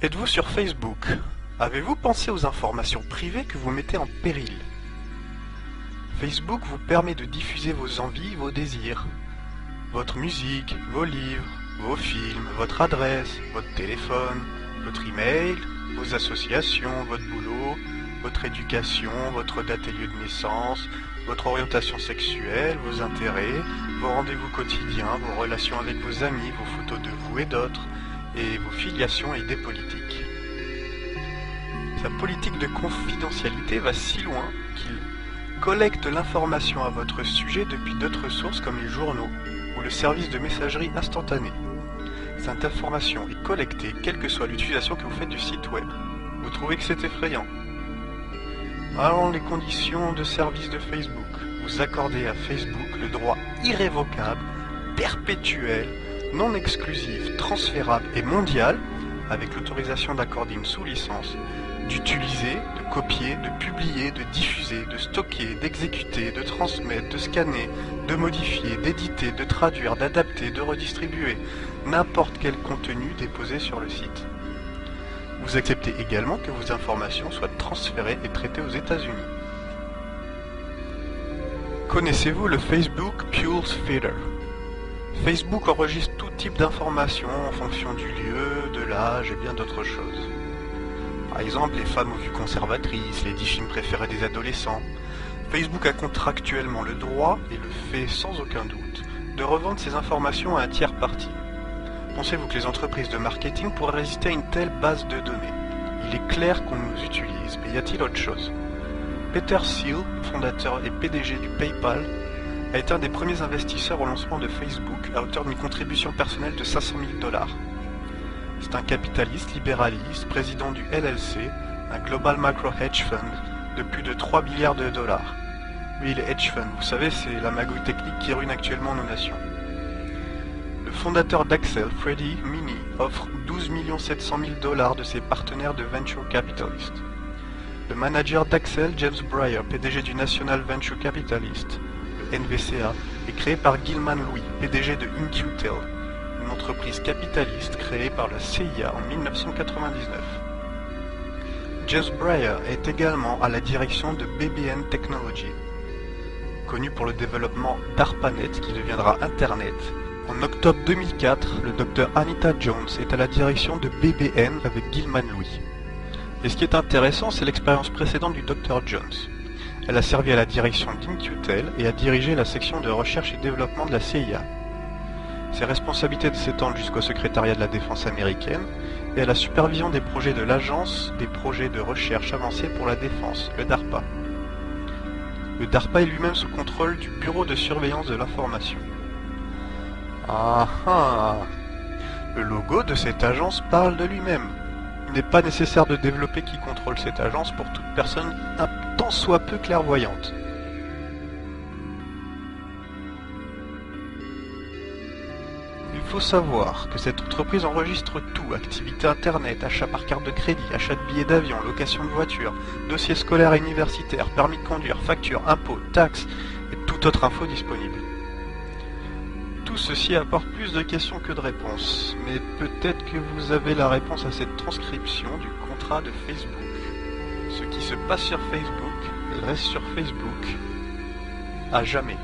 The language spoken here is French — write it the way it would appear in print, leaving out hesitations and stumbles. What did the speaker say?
Êtes-vous sur Facebook? Avez-vous pensé aux informations privées que vous mettez en péril? Facebook vous permet de diffuser vos envies, vos désirs, votre musique, vos livres, vos films, votre adresse, votre téléphone, votre email, vos associations, votre boulot, votre éducation, votre date et lieu de naissance, votre orientation sexuelle, vos intérêts, vos rendez-vous quotidiens, vos relations avec vos amis, vos photos de vous et d'autres, et vos filiations et idées politiques. Sa politique de confidentialité va si loin qu'il collecte l'information à votre sujet depuis d'autres sources comme les journaux ou le service de messagerie instantanée. Cette information est collectée quelle que soit l'utilisation que vous faites du site web. Vous trouvez que c'est effrayant? Alors les conditions de service de Facebook. Vous accordez à Facebook le droit irrévocable, perpétuel, non exclusif, transférable et mondial, avec l'autorisation d'accorder une sous-licence, d'utiliser, de copier, de publier, de diffuser, de stocker, d'exécuter, de transmettre, de scanner, de modifier, d'éditer, de traduire, d'adapter, de redistribuer n'importe quel contenu déposé sur le site. Vous acceptez également que vos informations soient transférées et traitées aux États-Unis. Connaissez-vous le Facebook Pulse Feeder? Facebook enregistre tout type d'informations en fonction du lieu, de l'âge et bien d'autres choses. Par exemple, les femmes aux vues conservatrices, les 10 films préférés des adolescents. Facebook a contractuellement le droit, et le fait sans aucun doute, de revendre ces informations à un tiers parti. Pensez-vous que les entreprises de marketing pourraient résister à une telle base de données? Il est clair qu'on nous utilise, mais y a-t-il autre chose? Peter Thiel, fondateur et PDG du PayPal, a été un des premiers investisseurs au lancement de Facebook à hauteur d'une contribution personnelle de 500 000 $. C'est un capitaliste libéraliste, président du LLC, un Global Macro Hedge Fund de plus de 3 milliards de dollars. Oui, les hedge funds, vous savez, c'est la magouille technique qui ruine actuellement nos nations. Le fondateur d'Accel, Freddie Mini, offre 12 700 000 $ de ses partenaires de venture capitalist. Le manager d'Accel, James Breyer, PDG du National Venture Capitalist, le NVCA, est créé par Gilman Louis, PDG de In-Q-Tel, une entreprise capitaliste créée par la CIA en 1999. James Breyer est également à la direction de BBN Technology, connu pour le développement d'ARPANET qui deviendra Internet. En octobre 2004, le Dr Anita Jones est à la direction de BBN avec Gilman Louis. Et ce qui est intéressant, c'est l'expérience précédente du Dr Jones. Elle a servi à la direction d'In-Q-Tel et a dirigé la section de recherche et développement de la CIA. Ses responsabilités s'étendent jusqu'au secrétariat de la défense américaine et à la supervision des projets de l'Agence des projets de recherche avancés pour la défense, le DARPA. Le DARPA est lui-même sous contrôle du Bureau de surveillance de l'information. Ah ah! Le logo de cette agence parle de lui-même. Il n'est pas nécessaire de développer qui contrôle cette agence pour toute personne un tant soit peu clairvoyante. Il faut savoir que cette entreprise enregistre tout, activité internet, achat par carte de crédit, achat de billets d'avion, location de voiture, dossiers scolaires et universitaires, permis de conduire, factures, impôts, taxes et toute autre info disponible. Tout ceci apporte plus de questions que de réponses, mais peut-être que vous avez la réponse à cette transcription du contrat de Facebook. Ce qui se passe sur Facebook reste sur Facebook à jamais.